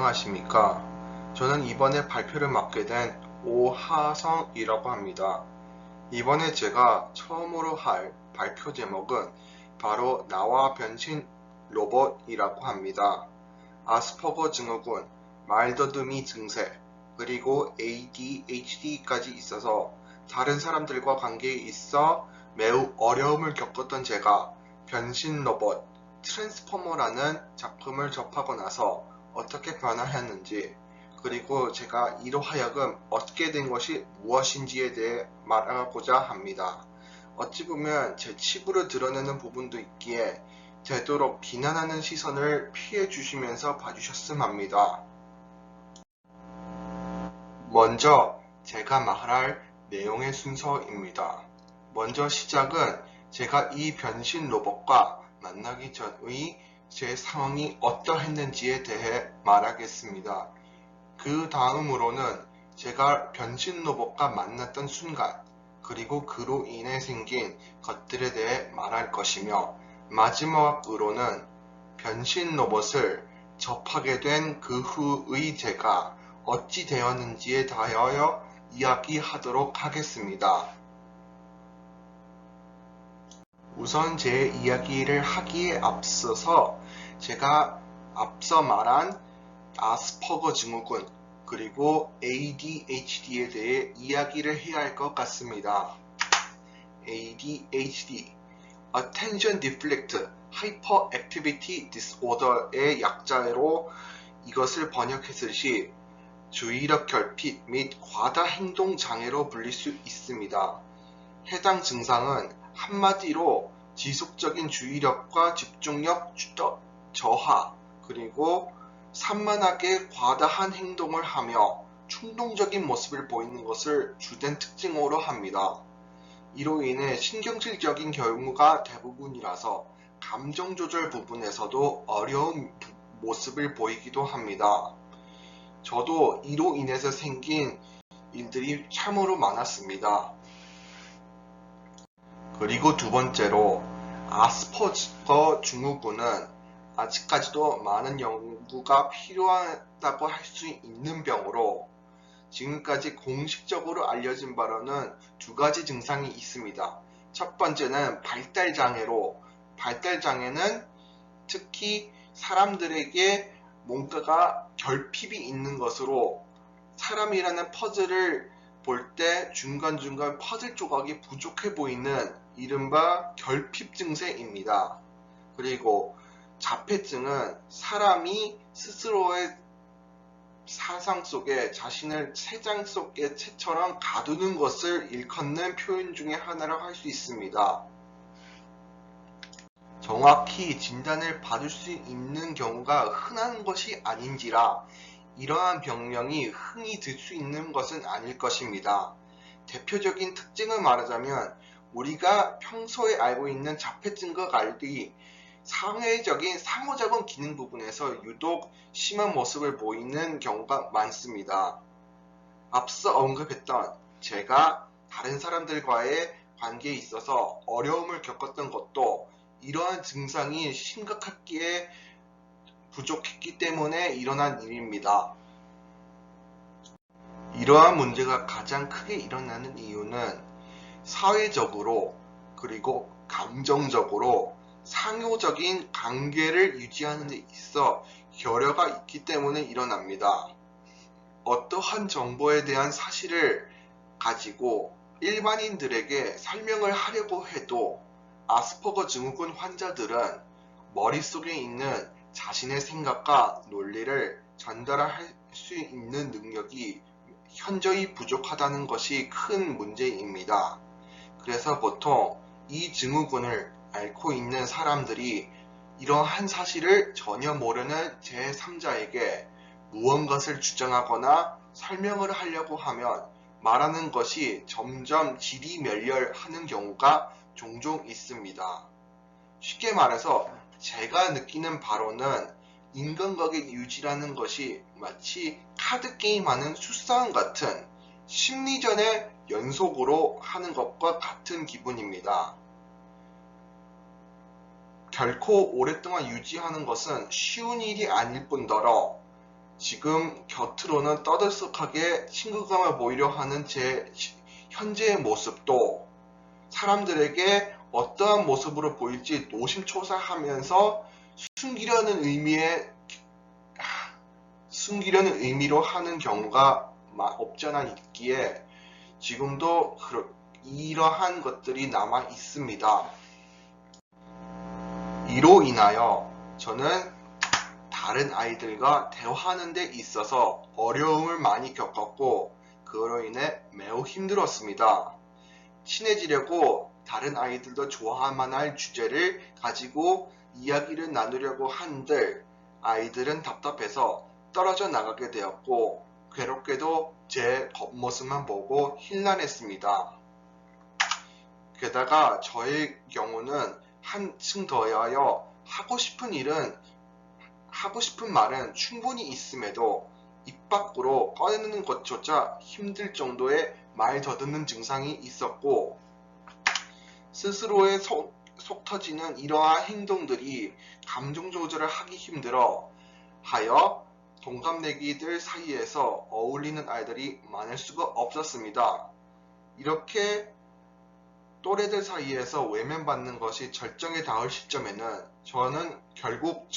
안녕하십니까. 저는 이번에 발표를 맡게 된 오하성이라고 합니다. 이번에 제가 처음으로 할 발표 제목은 바로 나와 변신 로봇이라고 합니다. 아스퍼거 증후군, 말더듬이 증세, 그리고 ADHD까지 있어서 다른 사람들과 관계에 있어 매우 어려움을 겪었던 제가 변신 로봇, 트랜스포머라는 작품을 접하고 나서 어떻게 변화했는지, 그리고 제가 이로 하여금 얻게 된 것이 무엇인지에 대해 말하고자 합니다. 어찌 보면 제 치부를 드러내는 부분도 있기에 되도록 비난하는 시선을 피해 주시면서 봐주셨음 합니다. 먼저 제가 말할 내용의 순서입니다. 먼저 시작은 제가 이 변신 로봇과 만나기 전의 제 상황이 어떠했는지에 대해 말하겠습니다. 그 다음으로는 제가 변신 로봇과 만났던 순간, 그리고 그로 인해 생긴 것들에 대해 말할 것이며, 마지막으로는 변신 로봇을 접하게 된 그 후의 제가 어찌 되었는지에 대하여 이야기하도록 하겠습니다. 우선 제 이야기를 하기에 앞서서 제가 앞서 말한 아스퍼거 증후군 그리고 ADHD에 대해 이야기를 해야 할 것 같습니다. ADHD, Attention Defect Hyperactivity Disorder의 약자로 이것을 번역했을 시 주의력 결핍 및 과다 행동 장애로 불릴 수 있습니다. 해당 증상은 한마디로 지속적인 주의력과 집중력 저하, 그리고 산만하게 과다한 행동을 하며 충동적인 모습을 보이는 것을 주된 특징으로 합니다. 이로 인해 신경질적인 경우가 대부분이라서 감정 조절 부분에서도 어려운 모습을 보이기도 합니다. 저도 이로 인해서 생긴 일들이 참으로 많았습니다. 그리고 두 번째로 아스퍼거 증후군은 아직까지도 많은 연구가 필요하다고 할 수 있는 병으로 지금까지 공식적으로 알려진 바로는 두 가지 증상이 있습니다. 첫 번째는 발달장애로, 발달장애는 특히 사람들에게 뭔가가 결핍이 있는 것으로 사람이라는 퍼즐을 볼 때 중간중간 퍼즐 조각이 부족해 보이는 이른바 결핍 증세입니다. 그리고 자폐증은 사람이 스스로의 사상 속에 자신을 새장 속의 채처럼 가두는 것을 일컫는 표현 중에 하나라고 할 수 있습니다. 정확히 진단을 받을 수 있는 경우가 흔한 것이 아닌지라 이러한 병명이 흔히 들 수 있는 것은 아닐 것입니다. 대표적인 특징을 말하자면 우리가 평소에 알고 있는 자폐증과 달리 사회적인 상호작용 기능 부분에서 유독 심한 모습을 보이는 경우가 많습니다. 앞서 언급했던 제가 다른 사람들과의 관계에 있어서 어려움을 겪었던 것도 이러한 증상이 심각하기에 부족했기 때문에 일어난 일입니다. 이러한 문제가 가장 크게 일어나는 이유는 사회적으로 그리고 감정적으로 상호적인 관계를 유지하는 데 있어 결여가 있기 때문에 일어납니다. 어떠한 정보에 대한 사실을 가지고 일반인들에게 설명을 하려고 해도 아스퍼거 증후군 환자들은 머릿속에 있는 자신의 생각과 논리를 전달할 수 있는 능력이 현저히 부족하다는 것이 큰 문제입니다. 그래서 보통 이 증후군을 앓고 있는 사람들이 이러한 사실을 전혀 모르는 제3자에게 무언가를 주장하거나 설명을 하려고 하면 말하는 것이 점점 지리멸렬하는 경우가 종종 있습니다. 쉽게 말해서 제가 느끼는 바로는 인간관계 유지라는 것이 마치 카드게임하는 수싸움 같은 심리전의 연속으로 하는 것과 같은 기분입니다. 결코 오랫동안 유지하는 것은 쉬운 일이 아닐 뿐더러 지금 곁으로는 떠들썩하게 친근감을 보이려 하는 제 현재의 모습도 사람들에게 어떠한 모습으로 보일지 노심초사하면서 숨기려는 의미로 하는 경우가 없지 않아 있기에 지금도 이러한 것들이 남아 있습니다. 이로 인하여 저는 다른 아이들과 대화하는 데 있어서 어려움을 많이 겪었고 그로 인해 매우 힘들었습니다. 친해지려고 다른 아이들도 좋아할 만한 주제를 가지고 이야기를 나누려고 한들 아이들은 답답해서 떨어져 나가게 되었고 괴롭게도 제 겉모습만 보고 힐난했습니다. 게다가 저의 경우는 한층 더하여 하고 싶은 말은 충분히 있음에도 입 밖으로 꺼내는 것조차 힘들 정도의 말 더듬는 증상이 있었고 스스로의 속 터지는 이러한 행동들이 감정 조절을 하기 힘들어 하여 동갑내기들 사이에서 어울리는 아이들이 많을 수가 없었습니다. 이렇게 또래들 사이에서 외면받는 것이 절정에 닿을 시점에는 저는 결국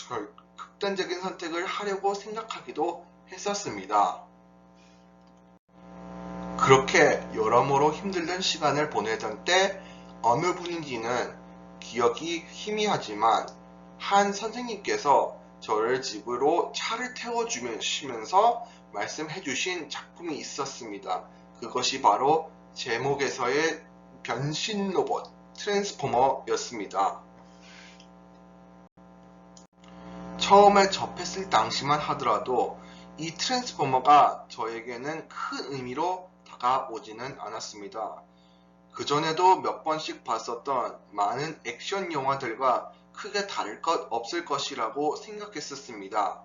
극단적인 선택을 하려고 생각하기도 했었습니다. 그렇게 여러모로 힘들던 시간을 보내던 때 어느 분인지는 기억이 희미하지만 한 선생님께서 저를 집으로 차를 태워주시면서 말씀해주신 작품이 있었습니다. 그것이 바로 제목에서의 변신 로봇 트랜스포머였습니다. 처음에 접했을 당시만 하더라도 이 트랜스포머가 저에게는 큰 의미로 다가오지는 않았습니다. 그전에도 몇 번씩 봤었던 많은 액션 영화들과 크게 다를 것 없을 것이라고 생각했었습니다.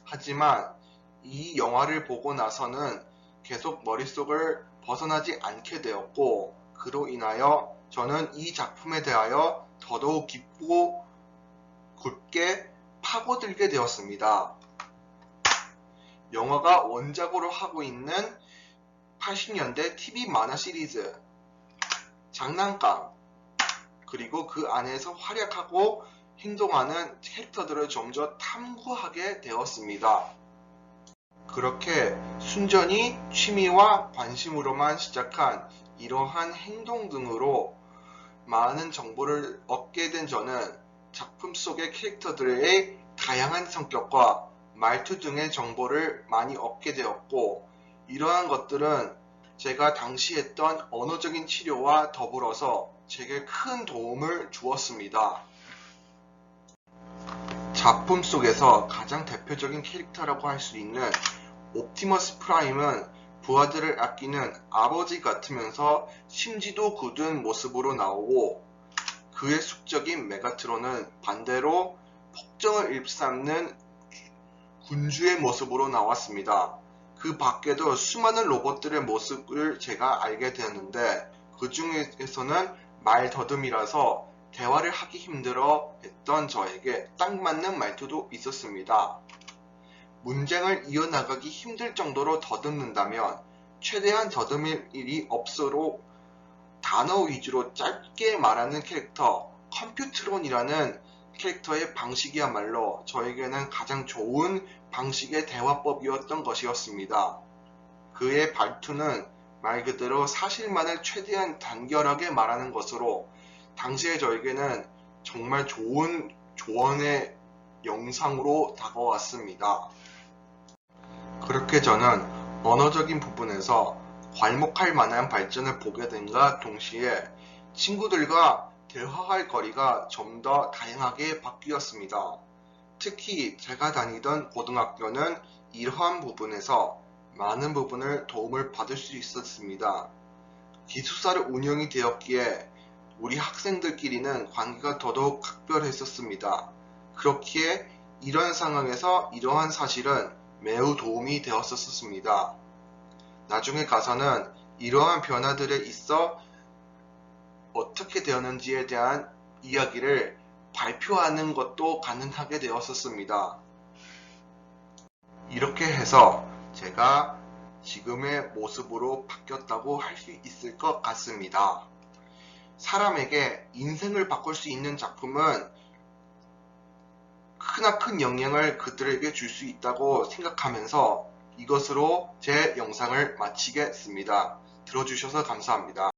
하지만 이 영화를 보고 나서는 계속 머릿속을 벗어나지 않게 되었고 그로 인하여 저는 이 작품에 대하여 더더욱 깊고 굳게 파고들게 되었습니다. 영화가 원작으로 하고 있는 80년대 TV 만화 시리즈 장난감 그리고 그 안에서 활약하고 행동하는 캐릭터들을 점점 탐구하게 되었습니다. 그렇게 순전히 취미와 관심으로만 시작한 이러한 행동 등으로 많은 정보를 얻게 된 저는 작품 속의 캐릭터들의 다양한 성격과 말투 등의 정보를 많이 얻게 되었고 이러한 것들은 제가 당시 했던 언어적인 치료와 더불어서 제게 큰 도움을 주었습니다. 작품 속에서 가장 대표적인 캐릭터라고 할 수 있는 옵티머스 프라임은 부하들을 아끼는 아버지 같으면서 심지도 굳은 모습으로 나오고 그의 숙적인 메가트론은 반대로 폭정을 일삼는 군주의 모습으로 나왔습니다. 그 밖에도 수많은 로봇들의 모습을 제가 알게 되었는데 그 중에서는 말 더듬이라서 대화를 하기 힘들어 했던 저에게 딱 맞는 말투도 있었습니다. 문장을 이어나가기 힘들 정도로 더듬는다면 최대한 더듬일 일이 없도록 단어 위주로 짧게 말하는 캐릭터 컴퓨트론이라는 캐릭터의 방식이야말로 저에게는 가장 좋은 방식의 대화법이었던 것이었습니다. 그의 말투는 말 그대로 사실만을 최대한 단결하게 말하는 것으로 당시에 저에게는 정말 좋은 조언의 영상으로 다가왔습니다. 그렇게 저는 언어적인 부분에서 괄목할 만한 발전을 보게 된과 동시에 친구들과 대화할 거리가 좀 더 다양하게 바뀌었습니다. 특히 제가 다니던 고등학교는 이러한 부분에서 많은 부분을 도움을 받을 수 있었습니다. 기숙사를 운영이 되었기에 우리 학생들끼리는 관계가 더더욱 각별했었습니다. 그렇기에 이러한 상황에서 이러한 사실은 매우 도움이 되었었습니다. 나중에 가서는 이러한 변화들에 있어 어떻게 되었는지에 대한 이야기를 발표하는 것도 가능하게 되었었습니다. 이렇게 해서 제가 지금의 모습으로 바뀌었다고 할 수 있을 것 같습니다. 사람에게 인생을 바꿀 수 있는 작품은 크나큰 영향을 그들에게 줄 수 있다고 생각하면서 이것으로 제 영상을 마치겠습니다. 들어주셔서 감사합니다.